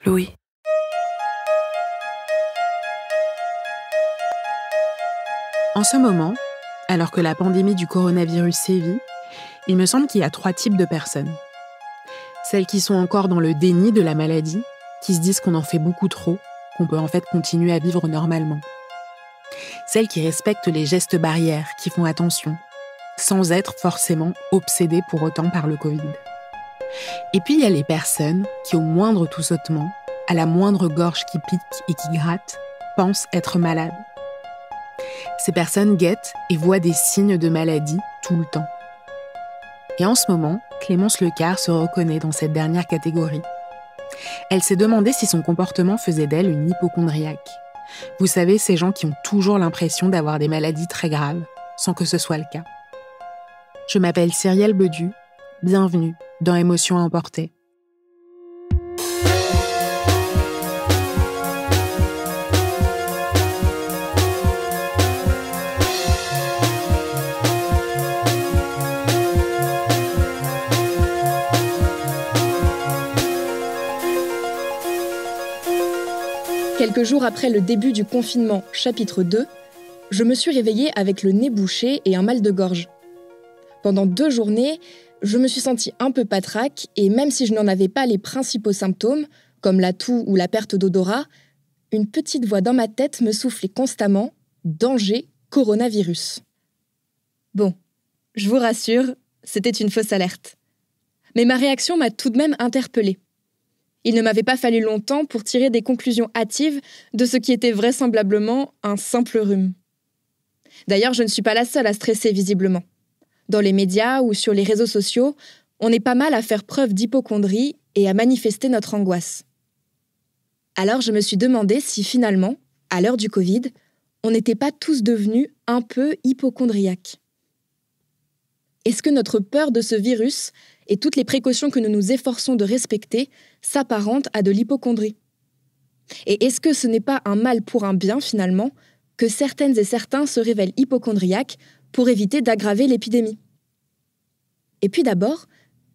Louis. En ce moment, alors que la pandémie du coronavirus sévit, il me semble qu'il y a 3 types de personnes. Celles qui sont encore dans le déni de la maladie, qui se disent qu'on en fait beaucoup trop, qu'on peut en fait continuer à vivre normalement. Celles qui respectent les gestes barrières, qui font attention, sans être forcément obsédées pour autant par le Covid. Et puis il y a les personnes qui, au moindre tout-sautement, à la moindre gorge qui pique et qui gratte, pensent être malades. Ces personnes guettent et voient des signes de maladie tout le temps. Et en ce moment, Clémence Lecard se reconnaît dans cette dernière catégorie. Elle s'est demandé si son comportement faisait d'elle une hypocondriaque. Vous savez, ces gens qui ont toujours l'impression d'avoir des maladies très graves, sans que ce soit le cas. Je m'appelle Cyrielle Bedu. Bienvenue dans Émotions à emporter. Quelques jours après le début du confinement, chapitre 2, je me suis réveillée avec le nez bouché et un mal de gorge. Pendant 2 journées, je me suis sentie un peu patraque et même si je n'en avais pas les principaux symptômes, comme la toux ou la perte d'odorat, une petite voix dans ma tête me soufflait constamment « Danger, coronavirus ». Bon, je vous rassure, c'était une fausse alerte. Mais ma réaction m'a tout de même interpellée. Il ne m'avait pas fallu longtemps pour tirer des conclusions hâtives de ce qui était vraisemblablement un simple rhume. D'ailleurs, je ne suis pas la seule à stresser visiblement. Dans les médias ou sur les réseaux sociaux, on est pas mal à faire preuve d'hypocondrie et à manifester notre angoisse. Alors je me suis demandé si finalement, à l'heure du Covid, on n'était pas tous devenus un peu hypocondriaques. Est-ce que notre peur de ce virus et toutes les précautions que nous nous efforçons de respecter s'apparentent à de l'hypocondrie? Et est-ce que ce n'est pas un mal pour un bien, finalement, que certaines et certains se révèlent hypocondriaques pour éviter d'aggraver l'épidémie? Et puis d'abord,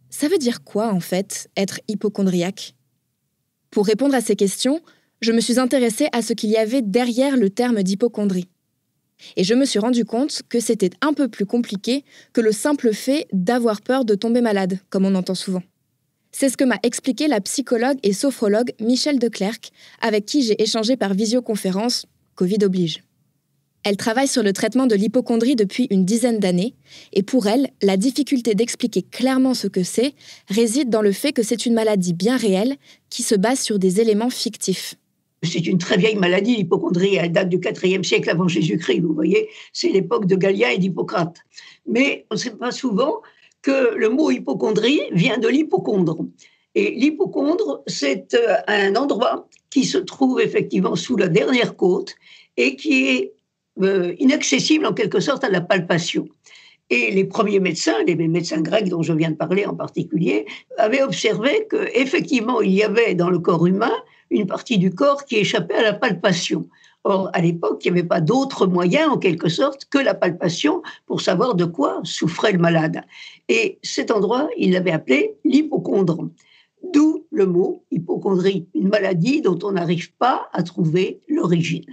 ça veut dire quoi, en fait, être hypocondriaque? Pour répondre à ces questions, je me suis intéressée à ce qu'il y avait derrière le terme d'hypocondrie. Et je me suis rendu compte que c'était un peu plus compliqué que le simple fait d'avoir peur de tomber malade, comme on entend souvent. C'est ce que m'a expliqué la psychologue et sophrologue Michel Declercq, avec qui j'ai échangé par visioconférence, Covid oblige. Elle travaille sur le traitement de l'hypocondrie depuis une 10aine d'années, et pour elle, la difficulté d'expliquer clairement ce que c'est réside dans le fait que c'est une maladie bien réelle qui se base sur des éléments fictifs. C'est une très vieille maladie, l'hypocondrie. Elle date du IVe siècle avant Jésus-Christ, vous voyez. C'est l'époque de Galien et d'Hippocrate. Mais on ne sait pas souvent que le mot hypocondrie vient de l'hypocondre. Et l'hypocondre, c'est un endroit qui se trouve effectivement sous la dernière côte et qui est inaccessible en quelque sorte à la palpation. Et les premiers médecins, les médecins grecs dont je viens de parler en particulier, avaient observé qu'effectivement, il y avait dans le corps humain une partie du corps qui échappait à la palpation. Or, à l'époque, il n'y avait pas d'autre moyen, en quelque sorte, que la palpation pour savoir de quoi souffrait le malade. Et cet endroit, il l'avait appelé l'hypocondre. D'où le mot hypocondrie, une maladie dont on n'arrive pas à trouver l'origine.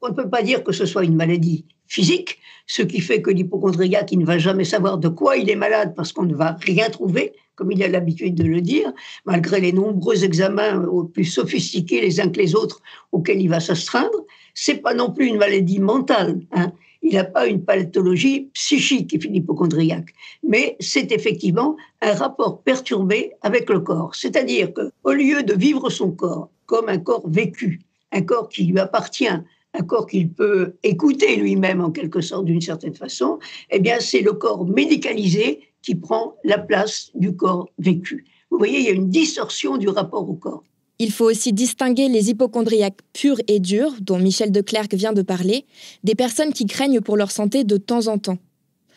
On ne peut pas dire que ce soit une maladie physique, ce qui fait que l'hypocondriaque, il ne va jamais savoir de quoi il est malade parce qu'on ne va rien trouver, comme il a l'habitude de le dire, malgré les nombreux examens plus sophistiqués les uns que les autres auxquels il va s'astreindre. C'est pas non plus une maladie mentale, hein. Il n'a pas une pathologie psychique, l'hypocondriaque, mais c'est effectivement un rapport perturbé avec le corps. C'est-à-dire qu'au lieu de vivre son corps comme un corps vécu, un corps qui lui appartient, un corps qu'il peut écouter lui-même en quelque sorte d'une certaine façon, eh bien c'est le corps médicalisé qui prend la place du corps vécu. Vous voyez, il y a une distorsion du rapport au corps. Il faut aussi distinguer les hypocondriaques purs et durs, dont Michel Declercq vient de parler, des personnes qui craignent pour leur santé de temps en temps.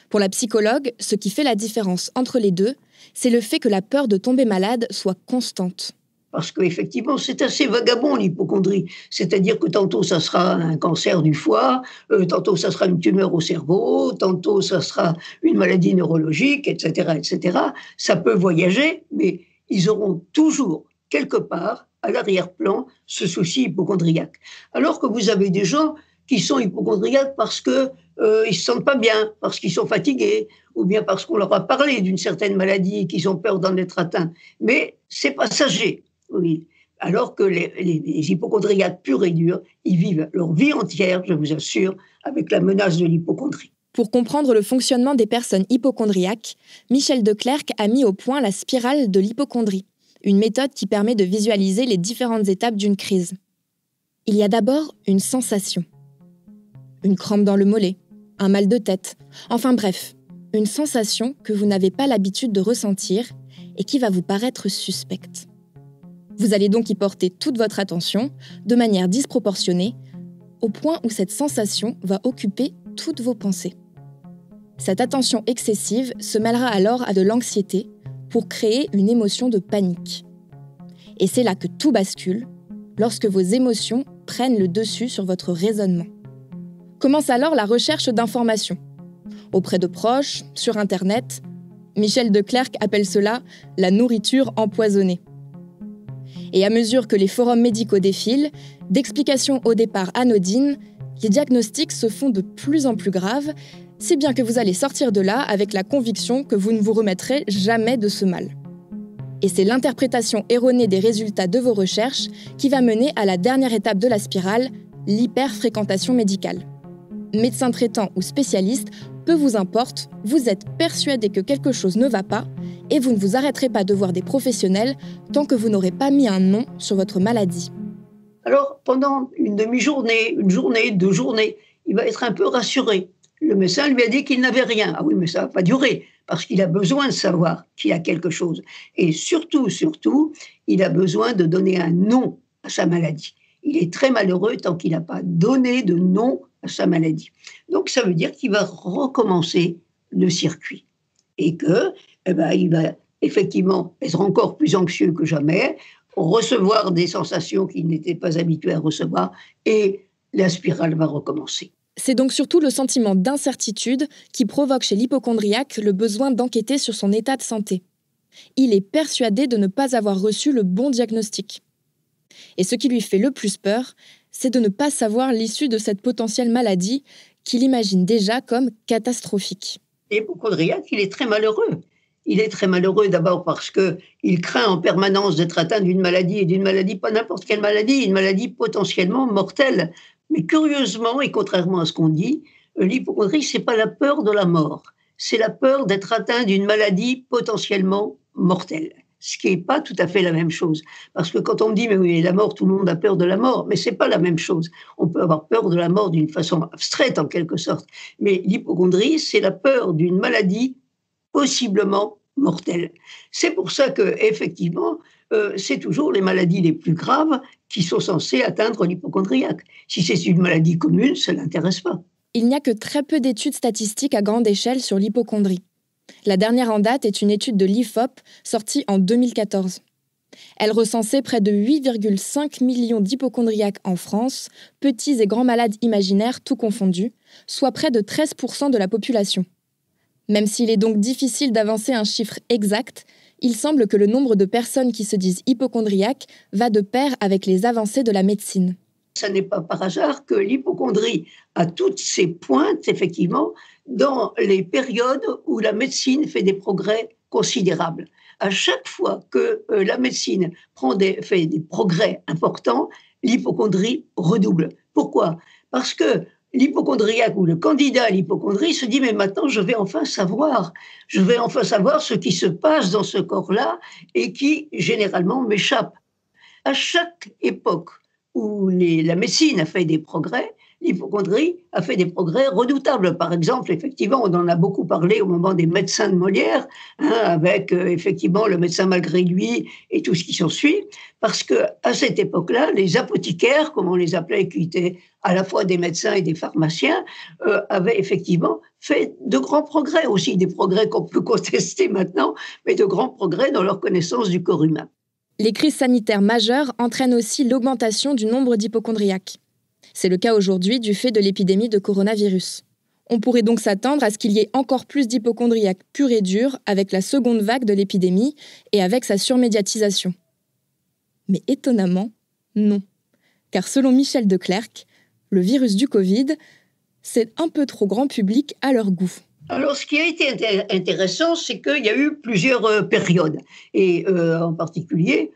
Pour la psychologue, ce qui fait la différence entre les deux, c'est le fait que la peur de tomber malade soit constante. Parce qu'effectivement, c'est assez vagabond l'hypocondrie. C'est-à-dire que tantôt, ça sera un cancer du foie, tantôt, ça sera une tumeur au cerveau, tantôt, ça sera une maladie neurologique, etc., etc. Ça peut voyager, mais ils auront toujours quelque part, à l'arrière-plan, ce souci hypocondriaque. Alors que vous avez des gens qui sont hypocondriaques parce qu'ils ne se sentent pas bien, parce qu'ils sont fatigués, ou bien parce qu'on leur a parlé d'une certaine maladie et qu'ils ont peur d'en être atteints. Mais c'est passager, oui. Alors que les hypocondriaques purs et durs, ils vivent leur vie entière, je vous assure, avec la menace de l'hypocondrie. Pour comprendre le fonctionnement des personnes hypocondriaques, Michel de Clercq a mis au point la spirale de l'hypocondrie, une méthode qui permet de visualiser les différentes étapes d'une crise. Il y a d'abord une sensation. Une crampe dans le mollet, un mal de tête, enfin bref, une sensation que vous n'avez pas l'habitude de ressentir et qui va vous paraître suspecte. Vous allez donc y porter toute votre attention, de manière disproportionnée, au point où cette sensation va occuper toutes vos pensées. Cette attention excessive se mêlera alors à de l'anxiété pour créer une émotion de panique. Et c'est là que tout bascule, lorsque vos émotions prennent le dessus sur votre raisonnement. Commence alors la recherche d'informations. Auprès de proches, sur Internet, Michel de Clercq appelle cela « la nourriture empoisonnée ». Et à mesure que les forums médicaux défilent, d'explications au départ anodines, les diagnostics se font de plus en plus graves, si bien que vous allez sortir de là avec la conviction que vous ne vous remettrez jamais de ce mal. Et c'est l'interprétation erronée des résultats de vos recherches qui va mener à la dernière étape de la spirale, l'hyperfréquentation médicale. Médecin traitant ou spécialiste, peu vous importe, vous êtes persuadé que quelque chose ne va pas et vous ne vous arrêterez pas de voir des professionnels tant que vous n'aurez pas mis un nom sur votre maladie. Alors, pendant une demi-journée, une journée, 2 journées, il va être un peu rassuré. Le médecin lui a dit qu'il n'avait rien. Ah oui, mais ça ne va pas durer, parce qu'il a besoin de savoir qu'il a quelque chose. Et surtout, il a besoin de donner un nom à sa maladie. Il est très malheureux tant qu'il n'a pas donné de nom à sa maladie. Donc, ça veut dire qu'il va recommencer le circuit. Et que, il va effectivement être encore plus anxieux que jamais, recevoir des sensations qu'il n'était pas habitué à recevoir, et la spirale va recommencer. C'est donc surtout le sentiment d'incertitude qui provoque chez l'hypocondriaque le besoin d'enquêter sur son état de santé. Il est persuadé de ne pas avoir reçu le bon diagnostic. Et ce qui lui fait le plus peur, c'est de ne pas savoir l'issue de cette potentielle maladie qu'il imagine déjà comme catastrophique. L'hypocondriaque, il est très malheureux. Il est très malheureux d'abord parce qu'il craint en permanence d'être atteint d'une maladie, et d'une maladie, pas n'importe quelle maladie, une maladie potentiellement mortelle. Mais curieusement, et contrairement à ce qu'on dit, l'hypocondrie, ce n'est pas la peur de la mort, c'est la peur d'être atteint d'une maladie potentiellement mortelle. Ce qui n'est pas tout à fait la même chose. Parce que quand on me dit, mais oui, la mort, tout le monde a peur de la mort, mais ce n'est pas la même chose. On peut avoir peur de la mort d'une façon abstraite, en quelque sorte. Mais l'hypocondrie, c'est la peur d'une maladie possiblement mortelle. C'est pour ça que, effectivement, c'est toujours les maladies les plus graves qui sont censées atteindre l'hypocondriaque. Si c'est une maladie commune, ça ne l'intéresse pas. Il n'y a que très peu d'études statistiques à grande échelle sur l'hypocondrie. La dernière en date est une étude de l'IFOP sortie en 2014. Elle recensait près de 8,5 millions d'hypocondriaques en France, petits et grands malades imaginaires tout confondus, soit près de 13% de la population. Même s'il est donc difficile d'avancer un chiffre exact, il semble que le nombre de personnes qui se disent hypocondriaques va de pair avec les avancées de la médecine. Ce n'est pas par hasard que l'hypocondrie a toutes ses pointes, effectivement, dans les périodes où la médecine fait des progrès considérables. À chaque fois que la médecine fait des progrès importants, l'hypocondrie redouble. Pourquoi ? Parce que l'hypocondriaque ou le candidat à l'hypocondrie se dit « mais maintenant je vais enfin savoir ce qui se passe dans ce corps-là et qui généralement m'échappe ». À chaque époque où la médecine a fait des progrès, l'hypocondrie a fait des progrès redoutables. Par exemple, effectivement, on en a beaucoup parlé au moment des médecins de Molière, avec effectivement le médecin malgré lui et tout ce qui s'ensuit, parce qu'à cette époque-là, les apothicaires, comme on les appelait, qui étaient à la fois des médecins et des pharmaciens, avaient effectivement fait de grands progrès, aussi des progrès qu'on peut contester maintenant, mais de grands progrès dans leur connaissance du corps humain. Les crises sanitaires majeures entraînent aussi l'augmentation du nombre d'hypocondriaques. C'est le cas aujourd'hui du fait de l'épidémie de coronavirus. On pourrait donc s'attendre à ce qu'il y ait encore plus d'hypocondriaques purs et durs avec la seconde vague de l'épidémie et avec sa surmédiatisation. Mais étonnamment, non. Car selon Michel de Clercq, le virus du Covid, c'est un peu trop grand public à leur goût. Alors, ce qui a été intéressant, c'est qu'il y a eu plusieurs périodes. Et en particulier,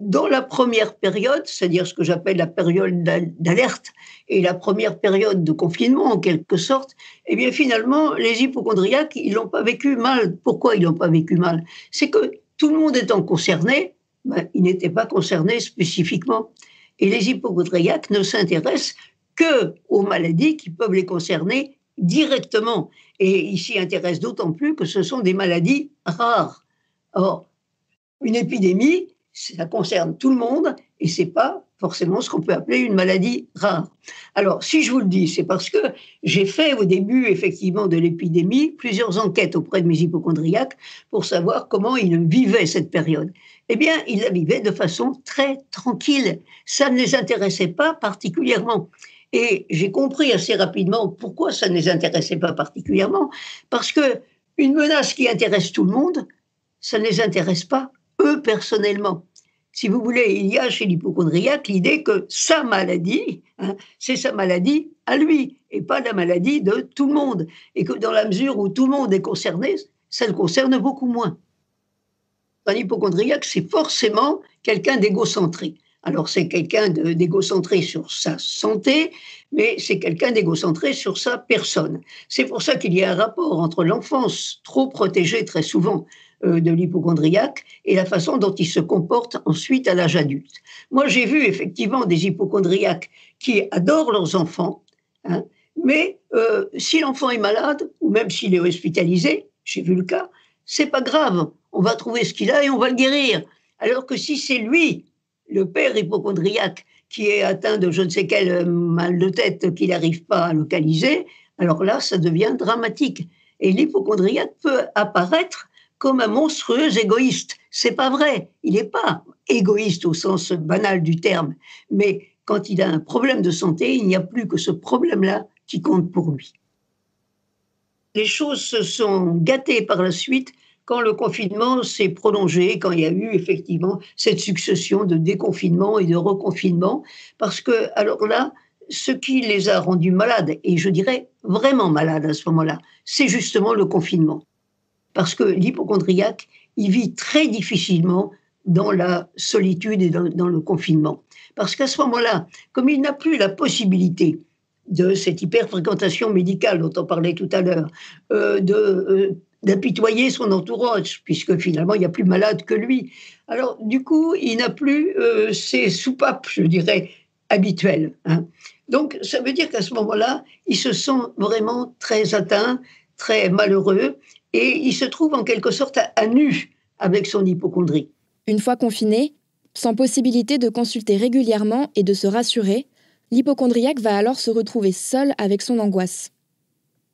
dans la première période, c'est-à-dire ce que j'appelle la période d'alerte et la première période de confinement, en quelque sorte, eh bien, finalement, les hypocondriaques, ils l'ont pas vécu mal. Pourquoi ils l'ont pas vécu mal? C'est que tout le monde étant concerné, ben, ils n'étaient pas concernés spécifiquement. Et les hypocondriaques ne s'intéressent que aux maladies qui peuvent les concerner directement. Et ils s'y intéressent d'autant plus que ce sont des maladies rares. Or, une épidémie, ça concerne tout le monde et c'est pas forcément ce qu'on peut appeler une maladie rare. Alors, si je vous le dis, c'est parce que j'ai fait au début, effectivement, de l'épidémie, plusieurs enquêtes auprès de mes hypocondriaques pour savoir comment ils vivaient cette période. Eh bien, ils la vivaient de façon très tranquille. Ça ne les intéressait pas particulièrement. Et j'ai compris assez rapidement pourquoi ça ne les intéressait pas particulièrement, parce que une menace qui intéresse tout le monde, ça ne les intéresse pas eux personnellement. Si vous voulez, il y a chez l'hypocondriaque l'idée que sa maladie, c'est sa maladie à lui, et pas la maladie de tout le monde. Et que dans la mesure où tout le monde est concerné, ça le concerne beaucoup moins. Un hypocondriaque, c'est forcément quelqu'un d'égocentré. Alors, c'est quelqu'un d'égocentré sur sa santé, mais c'est quelqu'un d'égocentré sur sa personne. C'est pour ça qu'il y a un rapport entre l'enfance trop protégée très souvent de l'hypocondriaque et la façon dont il se comporte ensuite à l'âge adulte. Moi, j'ai vu effectivement des hypocondriaques qui adorent leurs enfants, hein, mais si l'enfant est malade, ou même s'il est hospitalisé, j'ai vu le cas, c'est pas grave, on va trouver ce qu'il a et on va le guérir. Alors que si c'est lui, le père hypocondriaque, qui est atteint de je ne sais quel mal de tête qu'il n'arrive pas à localiser, alors là, ça devient dramatique. Et l'hypocondriaque peut apparaître comme un monstrueux égoïste. C'est pas vrai. Il n'est pas égoïste au sens banal du terme. Mais quand il a un problème de santé, il n'y a plus que ce problème-là qui compte pour lui. Les choses se sont gâtées par la suite quand le confinement s'est prolongé, quand il y a eu effectivement cette succession de déconfinement et de reconfinement, parce que, alors là, ce qui les a rendus malades, et je dirais vraiment malades à ce moment-là, c'est justement le confinement. Parce que l'hypocondriaque, il vit très difficilement dans la solitude et dans le confinement. Parce qu'à ce moment-là, comme il n'a plus la possibilité de cette hyperfréquentation médicale dont on parlait tout à l'heure, d'apitoyer son entourage, puisque finalement, il n'y a plus malade que lui. Alors, du coup, il n'a plus ses soupapes, je dirais, habituelles. Hein. Donc, ça veut dire qu'à ce moment-là, il se sent vraiment très atteint, très malheureux, et il se trouve en quelque sorte à nu avec son hypocondrie. Une fois confiné, sans possibilité de consulter régulièrement et de se rassurer, l'hypocondriaque va alors se retrouver seul avec son angoisse.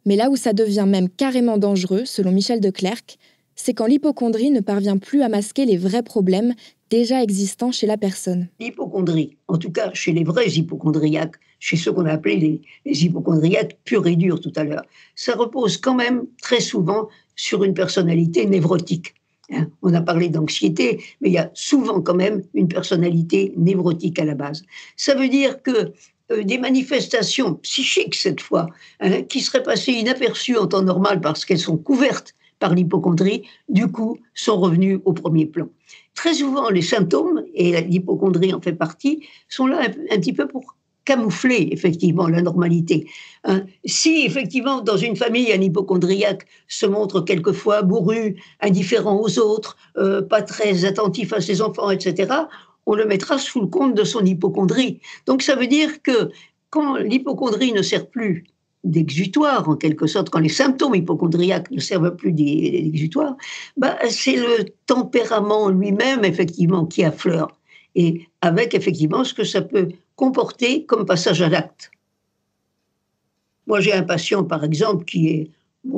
Mais là où ça devient même carrément dangereux, selon Michel de Clercq, c'est quand l'hypocondrie ne parvient plus à masquer les vrais problèmes déjà existants chez la personne. L'hypocondrie, en tout cas chez les vrais hypocondriaques, chez ceux qu'on a appelés les hypocondriaques purs et durs tout à l'heure, ça repose quand même très souvent sur une personnalité névrotique. Hein. On a parlé d'anxiété, mais il y a souvent quand même une personnalité névrotique à la base. Ça veut dire que des manifestations psychiques cette fois, hein, qui seraient passées inaperçues en temps normal parce qu'elles sont couvertes par l'hypocondrie, du coup, sont revenues au premier plan. Très souvent, les symptômes, et l'hypocondrie en fait partie, sont là un petit peu pour camoufler effectivement la normalité. Hein. Si effectivement dans une famille un hypocondriaque se montre quelquefois bourru, indifférent aux autres, pas très attentif à ses enfants, etc., on le mettra sous le compte de son hypocondrie. Donc ça veut dire que quand l'hypocondrie ne sert plus d'exutoire, en quelque sorte, quand les symptômes hypocondriaques ne servent plus d'exutoire, bah, c'est le tempérament lui-même, effectivement, qui affleure. Et avec, effectivement, ce que ça peut comporter comme passage à l'acte. Moi, j'ai un patient, par exemple, qui est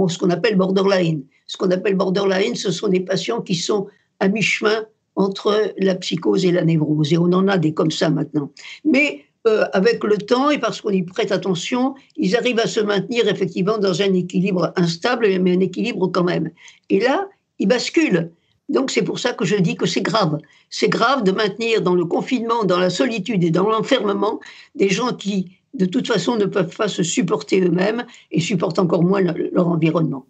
ce qu'on appelle borderline. Ce qu'on appelle borderline, ce sont des patients qui sont à mi-chemin entre la psychose et la névrose. Et on en a des comme ça maintenant. Mais avec le temps et parce qu'on y prête attention, ils arrivent à se maintenir effectivement dans un équilibre instable, mais un équilibre quand même. Et là, ils basculent. Donc c'est pour ça que je dis que c'est grave. C'est grave de maintenir dans le confinement, dans la solitude et dans l'enfermement des gens qui, de toute façon, ne peuvent pas se supporter eux-mêmes et supportent encore moins leur environnement.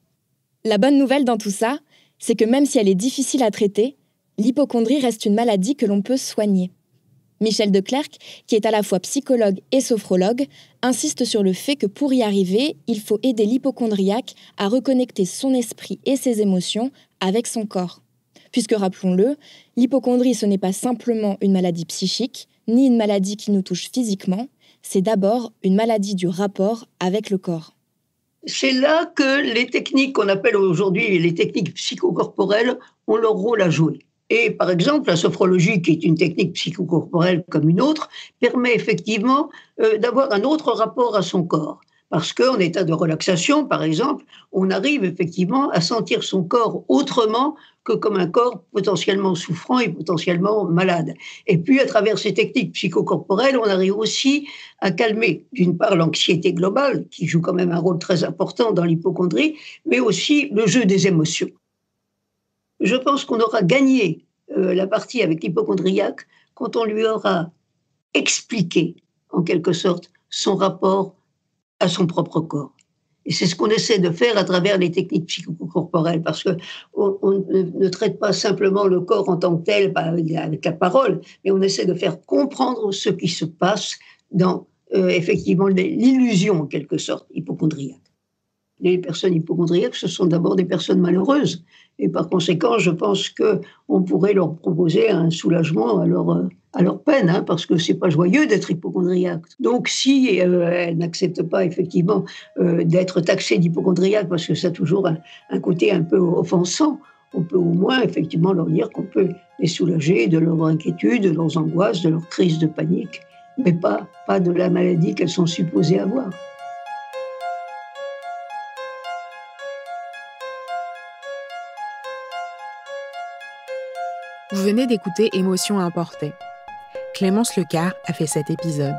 La bonne nouvelle dans tout ça, c'est que même si elle est difficile à traiter, l'hypocondrie reste une maladie que l'on peut soigner. Michel de Clercq, qui est à la fois psychologue et sophrologue, insiste sur le fait que pour y arriver, il faut aider l'hypocondriaque à reconnecter son esprit et ses émotions avec son corps. Puisque, rappelons-le, l'hypocondrie, ce n'est pas simplement une maladie psychique, ni une maladie qui nous touche physiquement, c'est d'abord une maladie du rapport avec le corps. C'est là que les techniques qu'on appelle aujourd'hui les techniques psychocorporelles ont leur rôle à jouer. Et par exemple, la sophrologie, qui est une technique psychocorporelle comme une autre, permet effectivement d'avoir un autre rapport à son corps. Parce qu'en état de relaxation, par exemple, on arrive effectivement à sentir son corps autrement que comme un corps potentiellement souffrant et potentiellement malade. Et puis, à travers ces techniques psychocorporelles, on arrive aussi à calmer, d'une part, l'anxiété globale, qui joue quand même un rôle très important dans l'hypocondrie, mais aussi le jeu des émotions. Je pense qu'on aura gagné la partie avec l'hypocondriaque quand on lui aura expliqué, en quelque sorte, son rapport à son propre corps. Et c'est ce qu'on essaie de faire à travers les techniques psychocorporelles, parce qu'on ne traite pas simplement le corps en tant que tel avec la parole, mais on essaie de faire comprendre ce qui se passe dans effectivement l'illusion, en quelque sorte, hypocondriaque. Les personnes hypocondriaques, ce sont d'abord des personnes malheureuses. Et par conséquent, je pense qu'on pourrait leur proposer un soulagement à leur peine, parce que ce n'est pas joyeux d'être hypocondriaque. Donc si elles n'acceptent pas effectivement d'être taxées d'hypocondriaque, parce que ça a toujours un côté un peu offensant, on peut au moins effectivement leur dire qu'on peut les soulager de leur inquiétude, de leurs angoisses, de leurs crises de panique, mais pas de la maladie qu'elles sont supposées avoir. Vous venez d'écouter Émotions importées. Clémence Lecard a fait cet épisode.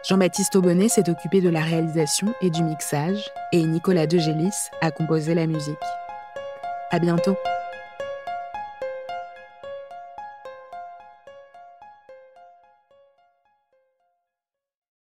Jean-Baptiste Aubonnet s'est occupé de la réalisation et du mixage et Nicolas Degélis a composé la musique. À bientôt.